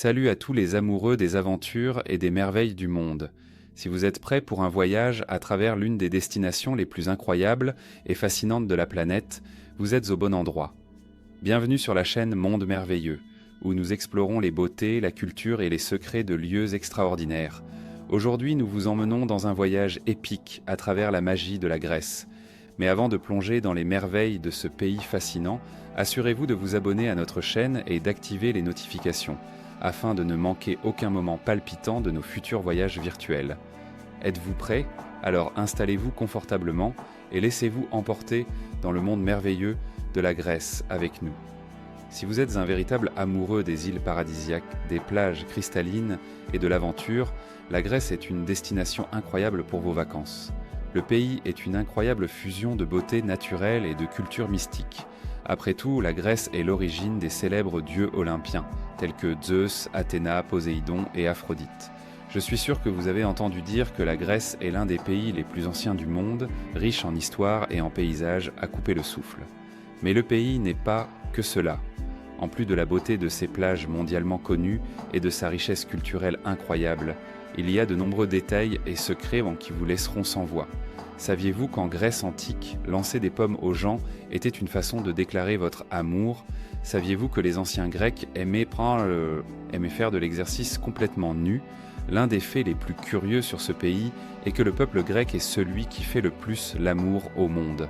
Salut à tous les amoureux des aventures et des merveilles du monde. Si vous êtes prêts pour un voyage à travers l'une des destinations les plus incroyables et fascinantes de la planète, vous êtes au bon endroit. Bienvenue sur la chaîne Monde Merveilleux, où nous explorons les beautés, la culture et les secrets de lieux extraordinaires. Aujourd'hui, nous vous emmenons dans un voyage épique à travers la magie de la Grèce. Mais avant de plonger dans les merveilles de ce pays fascinant, assurez-vous de vous abonner à notre chaîne et d'activer les notifications, afin de ne manquer aucun moment palpitant de nos futurs voyages virtuels. Êtes-vous prêts? Alors installez-vous confortablement et laissez-vous emporter dans le monde merveilleux de la Grèce avec nous. Si vous êtes un véritable amoureux des îles paradisiaques, des plages cristallines et de l'aventure, la Grèce est une destination incroyable pour vos vacances. Le pays est une incroyable fusion de beauté naturelle et de culture mystique. Après tout, la Grèce est l'origine des célèbres dieux olympiens, tels que Zeus, Athéna, Poséidon et Aphrodite. Je suis sûr que vous avez entendu dire que la Grèce est l'un des pays les plus anciens du monde, riche en histoire et en paysages à couper le souffle. Mais le pays n'est pas que cela. En plus de la beauté de ses plages mondialement connues et de sa richesse culturelle incroyable, il y a de nombreux détails et secrets qui vous laisseront sans voix. Saviez-vous qu'en Grèce antique, lancer des pommes aux gens était une façon de déclarer votre amour? Saviez-vous que les anciens Grecs aimaient faire de l'exercice complètement nu? L'un des faits les plus curieux sur ce pays est que le peuple grec est celui qui fait le plus l'amour au monde.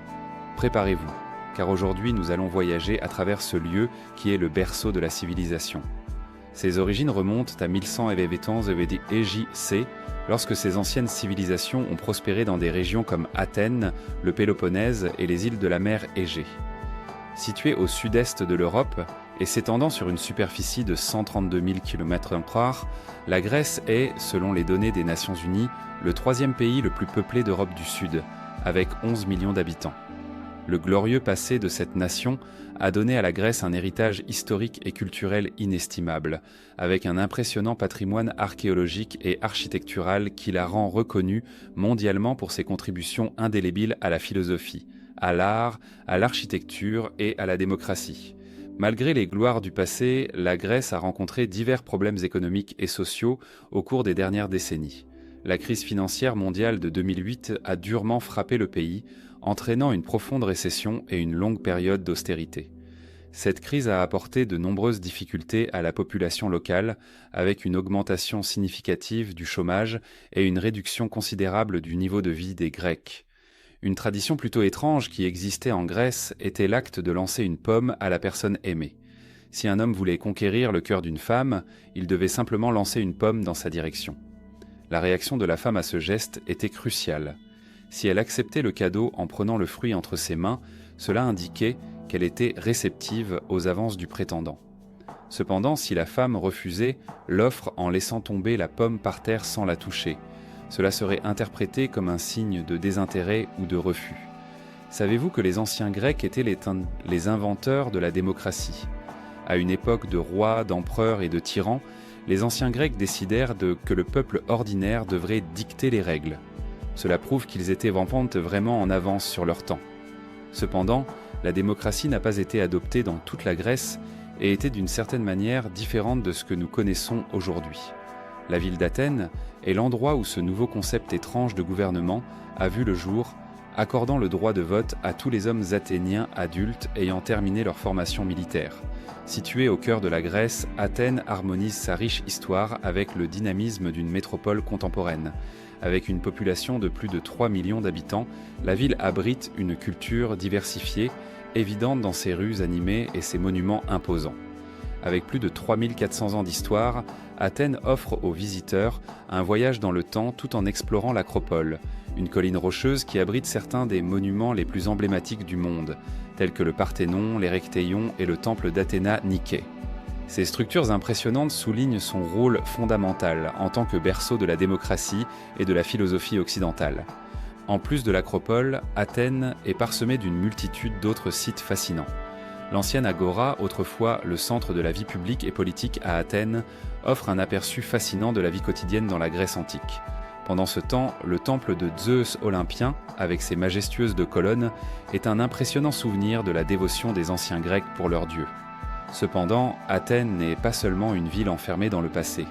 Préparez-vous, car aujourd'hui nous allons voyager à travers ce lieu qui est le berceau de la civilisation. Ses origines remontent à 1100 EJ-C, lorsque ces anciennes civilisations ont prospéré dans des régions comme Athènes, le Péloponnèse et les îles de la mer Égée. Située au sud-est de l'Europe et s'étendant sur une superficie de 132 000 km², la Grèce est, selon les données des Nations Unies, le troisième pays le plus peuplé d'Europe du Sud, avec 11 millions d'habitants. Le glorieux passé de cette nation a donné à la Grèce un héritage historique et culturel inestimable, avec un impressionnant patrimoine archéologique et architectural qui la rend reconnue mondialement pour ses contributions indélébiles à la philosophie, à l'art, à l'architecture et à la démocratie. Malgré les gloires du passé, la Grèce a rencontré divers problèmes économiques et sociaux au cours des dernières décennies. La crise financière mondiale de 2008 a durement frappé le pays, entraînant une profonde récession et une longue période d'austérité. Cette crise a apporté de nombreuses difficultés à la population locale, avec une augmentation significative du chômage et une réduction considérable du niveau de vie des Grecs. Une tradition plutôt étrange qui existait en Grèce était l'acte de lancer une pomme à la personne aimée. Si un homme voulait conquérir le cœur d'une femme, il devait simplement lancer une pomme dans sa direction. La réaction de la femme à ce geste était cruciale. Si elle acceptait le cadeau en prenant le fruit entre ses mains, cela indiquait qu'elle était réceptive aux avances du prétendant. Cependant, si la femme refusait l'offre en laissant tomber la pomme par terre sans la toucher, cela serait interprété comme un signe de désintérêt ou de refus. Savez-vous que les anciens Grecs étaient les inventeurs de la démocratie? À une époque de rois, d'empereurs et de tyrans, les anciens Grecs décidèrent que le peuple ordinaire devrait dicter les règles. Cela prouve qu'ils étaient vraiment en avance sur leur temps. Cependant, la démocratie n'a pas été adoptée dans toute la Grèce et était d'une certaine manière différente de ce que nous connaissons aujourd'hui. La ville d'Athènes est l'endroit où ce nouveau concept étrange de gouvernement a vu le jour, accordant le droit de vote à tous les hommes athéniens adultes ayant terminé leur formation militaire. Située au cœur de la Grèce, Athènes harmonise sa riche histoire avec le dynamisme d'une métropole contemporaine. Avec une population de plus de 3 millions d'habitants, la ville abrite une culture diversifiée, évidente dans ses rues animées et ses monuments imposants. Avec plus de 3400 ans d'histoire, Athènes offre aux visiteurs un voyage dans le temps tout en explorant l'Acropole, une colline rocheuse qui abrite certains des monuments les plus emblématiques du monde, tels que le Parthénon, l'Érechtheion et le temple d'Athéna Niké. Ces structures impressionnantes soulignent son rôle fondamental en tant que berceau de la démocratie et de la philosophie occidentale. En plus de l'Acropole, Athènes est parsemée d'une multitude d'autres sites fascinants. L'ancienne Agora, autrefois le centre de la vie publique et politique à Athènes, offre un aperçu fascinant de la vie quotidienne dans la Grèce antique. Pendant ce temps, le temple de Zeus olympien, avec ses majestueuses colonnes, est un impressionnant souvenir de la dévotion des anciens Grecs pour leur dieu. Cependant, Athènes n'est pas seulement une ville enfermée dans le passé.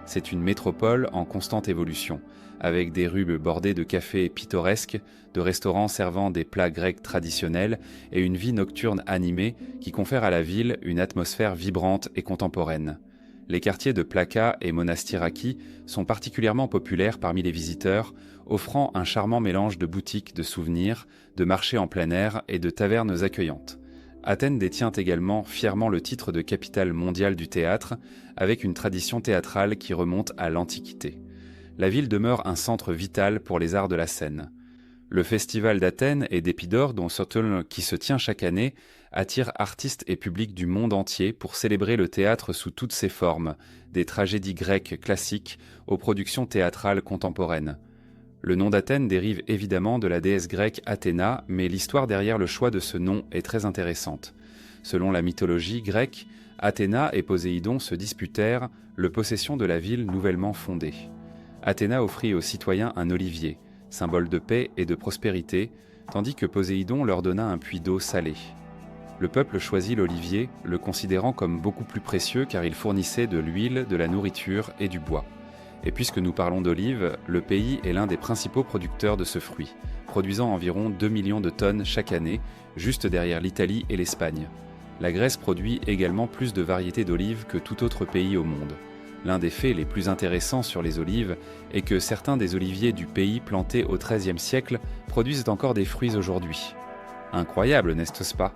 C'est une métropole en constante évolution, avec des rues bordées de cafés pittoresques, de restaurants servant des plats grecs traditionnels et une vie nocturne animée qui confère à la ville une atmosphère vibrante et contemporaine. Les quartiers de Plaka et Monastiraki sont particulièrement populaires parmi les visiteurs, offrant un charmant mélange de boutiques de souvenirs, de marchés en plein air et de tavernes accueillantes. Athènes détient également fièrement le titre de capitale mondiale du théâtre, avec une tradition théâtrale qui remonte à l'Antiquité. La ville demeure un centre vital pour les arts de la scène. Le festival d'Athènes et d'Épidore, qui se tient chaque année, attire artistes et publics du monde entier pour célébrer le théâtre sous toutes ses formes, des tragédies grecques classiques aux productions théâtrales contemporaines. Le nom d'Athènes dérive évidemment de la déesse grecque Athéna, mais l'histoire derrière le choix de ce nom est très intéressante. Selon la mythologie grecque, Athéna et Poséidon se disputèrent la possession de la ville nouvellement fondée. Athéna offrit aux citoyens un olivier, symbole de paix et de prospérité, tandis que Poséidon leur donna un puits d'eau salée. Le peuple choisit l'olivier, le considérant comme beaucoup plus précieux car il fournissait de l'huile, de la nourriture et du bois. Et puisque nous parlons d'olives, le pays est l'un des principaux producteurs de ce fruit, produisant environ 2 millions de tonnes chaque année, juste derrière l'Italie et l'Espagne. La Grèce produit également plus de variétés d'olives que tout autre pays au monde. L'un des faits les plus intéressants sur les olives est que certains des oliviers du pays plantés au XIIIe siècle produisent encore des fruits aujourd'hui. Incroyable, n'est-ce pas ?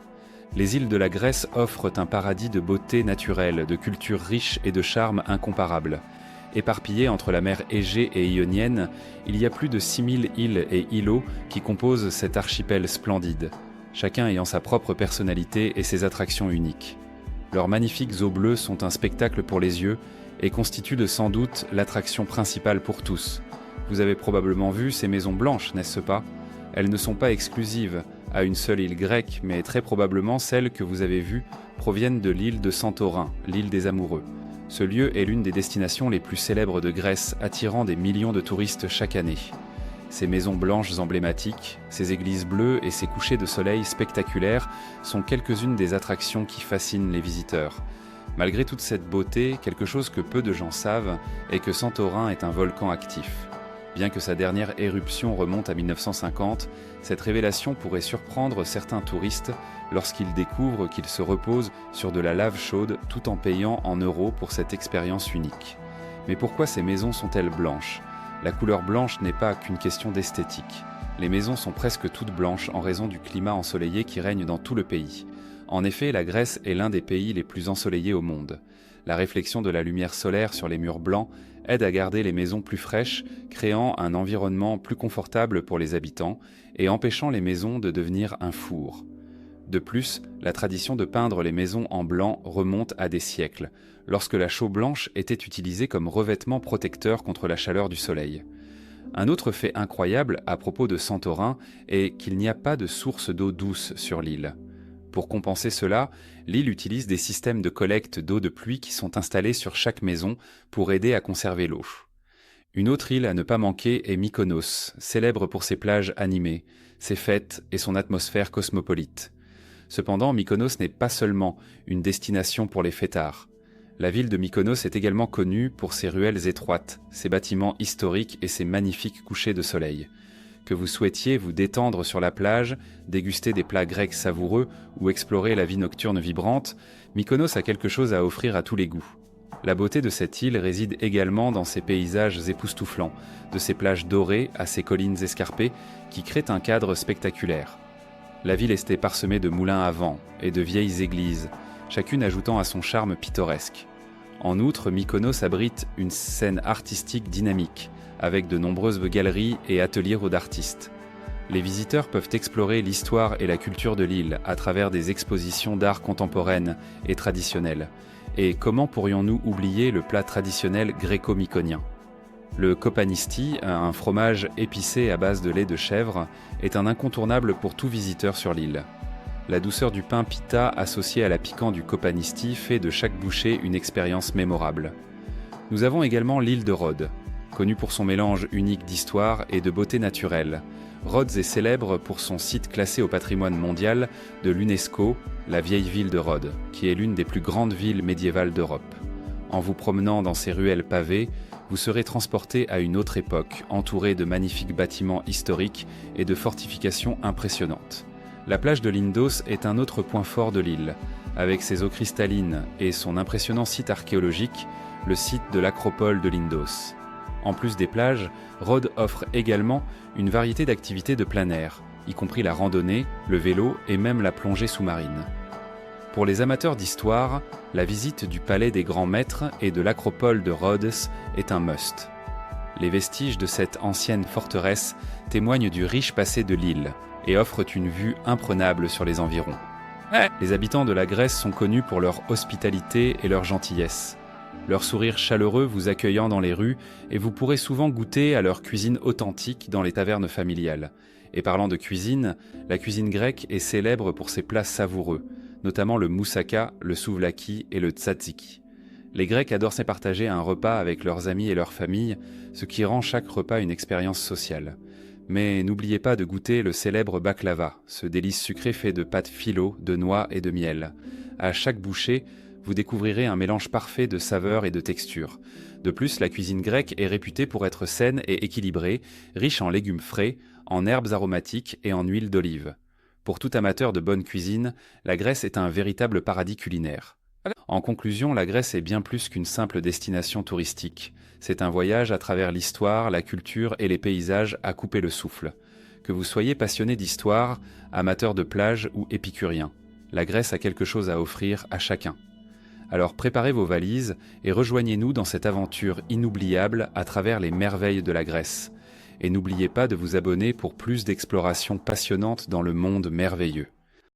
Les îles de la Grèce offrent un paradis de beauté naturelle, de culture riche et de charme incomparable. Éparpillées entre la mer Égée et Ionienne, il y a plus de 6000 îles et îlots qui composent cet archipel splendide, chacun ayant sa propre personnalité et ses attractions uniques. Leurs magnifiques eaux bleues sont un spectacle pour les yeux et constituent sans doute l'attraction principale pour tous. Vous avez probablement vu ces maisons blanches, n'est-ce pas ? Elles ne sont pas exclusives à une seule île grecque, mais très probablement celles que vous avez vues proviennent de l'île de Santorin, l'île des amoureux. Ce lieu est l'une des destinations les plus célèbres de Grèce, attirant des millions de touristes chaque année. Ces maisons blanches emblématiques, ces églises bleues et ces couchers de soleil spectaculaires sont quelques-unes des attractions qui fascinent les visiteurs. Malgré toute cette beauté, quelque chose que peu de gens savent est que Santorin est un volcan actif. Bien que sa dernière éruption remonte à 1950, cette révélation pourrait surprendre certains touristes lorsqu'ils découvrent qu'ils se reposent sur de la lave chaude tout en payant en euros pour cette expérience unique. Mais pourquoi ces maisons sont-elles blanches ? La couleur blanche n'est pas qu'une question d'esthétique. Les maisons sont presque toutes blanches en raison du climat ensoleillé qui règne dans tout le pays. En effet, la Grèce est l'un des pays les plus ensoleillés au monde. La réflexion de la lumière solaire sur les murs blancs aide à garder les maisons plus fraîches, créant un environnement plus confortable pour les habitants et empêchant les maisons de devenir un four. De plus, la tradition de peindre les maisons en blanc remonte à des siècles, lorsque la chaux blanche était utilisée comme revêtement protecteur contre la chaleur du soleil. Un autre fait incroyable à propos de Santorin est qu'il n'y a pas de source d'eau douce sur l'île. Pour compenser cela, l'île utilise des systèmes de collecte d'eau de pluie qui sont installés sur chaque maison pour aider à conserver l'eau. Une autre île à ne pas manquer est Mykonos, célèbre pour ses plages animées, ses fêtes et son atmosphère cosmopolite. Cependant, Mykonos n'est pas seulement une destination pour les fêtards. La ville de Mykonos est également connue pour ses ruelles étroites, ses bâtiments historiques et ses magnifiques couchers de soleil. Que vous souhaitiez vous détendre sur la plage, déguster des plats grecs savoureux ou explorer la vie nocturne vibrante, Mykonos a quelque chose à offrir à tous les goûts. La beauté de cette île réside également dans ses paysages époustouflants, de ses plages dorées à ses collines escarpées qui créent un cadre spectaculaire. La ville est parsemée de moulins à vent et de vieilles églises, chacune ajoutant à son charme pittoresque. En outre, Mykonos abrite une scène artistique dynamique, avec de nombreuses galeries et ateliers d'artistes. Les visiteurs peuvent explorer l'histoire et la culture de l'île à travers des expositions d'art contemporaine et traditionnel. Et comment pourrions-nous oublier le plat traditionnel gréco-mykonien ? Le kopanisti, un fromage épicé à base de lait de chèvre, est un incontournable pour tout visiteur sur l'île. La douceur du pain pita associé à la piquant du kopanisti fait de chaque bouchée une expérience mémorable. Nous avons également l'île de Rhodes. Connu pour son mélange unique d'histoire et de beauté naturelle, Rhodes est célèbre pour son site classé au patrimoine mondial de l'UNESCO, la vieille ville de Rhodes, qui est l'une des plus grandes villes médiévales d'Europe. En vous promenant dans ces ruelles pavées, vous serez transporté à une autre époque, entouré de magnifiques bâtiments historiques et de fortifications impressionnantes. La plage de Lindos est un autre point fort de l'île. Avec ses eaux cristallines et son impressionnant site archéologique, le site de l'acropole de Lindos. En plus des plages, Rhodes offre également une variété d'activités de plein air, y compris la randonnée, le vélo et même la plongée sous-marine. Pour les amateurs d'histoire, la visite du palais des grands maîtres et de l'acropole de Rhodes est un must. Les vestiges de cette ancienne forteresse témoignent du riche passé de l'île et offrent une vue imprenable sur les environs. Les habitants de la Grèce sont connus pour leur hospitalité et leur gentillesse. Leur sourire chaleureux vous accueillant dans les rues et vous pourrez souvent goûter à leur cuisine authentique dans les tavernes familiales. Et parlant de cuisine, la cuisine grecque est célèbre pour ses plats savoureux, notamment le moussaka, le souvlaki et le tzatziki. Les Grecs adorent se partager un repas avec leurs amis et leurs familles, ce qui rend chaque repas une expérience sociale. Mais n'oubliez pas de goûter le célèbre baklava, ce délice sucré fait de pâte phyllo, de noix et de miel. À chaque bouchée, vous découvrirez un mélange parfait de saveurs et de textures. De plus, la cuisine grecque est réputée pour être saine et équilibrée, riche en légumes frais, en herbes aromatiques et en huile d'olive. Pour tout amateur de bonne cuisine, la Grèce est un véritable paradis culinaire. En conclusion, la Grèce est bien plus qu'une simple destination touristique. C'est un voyage à travers l'histoire, la culture et les paysages à couper le souffle. Que vous soyez passionné d'histoire, amateur de plage ou épicurien, la Grèce a quelque chose à offrir à chacun. Alors préparez vos valises et rejoignez-nous dans cette aventure inoubliable à travers les merveilles de la Grèce. Et n'oubliez pas de vous abonner pour plus d'explorations passionnantes dans le monde merveilleux.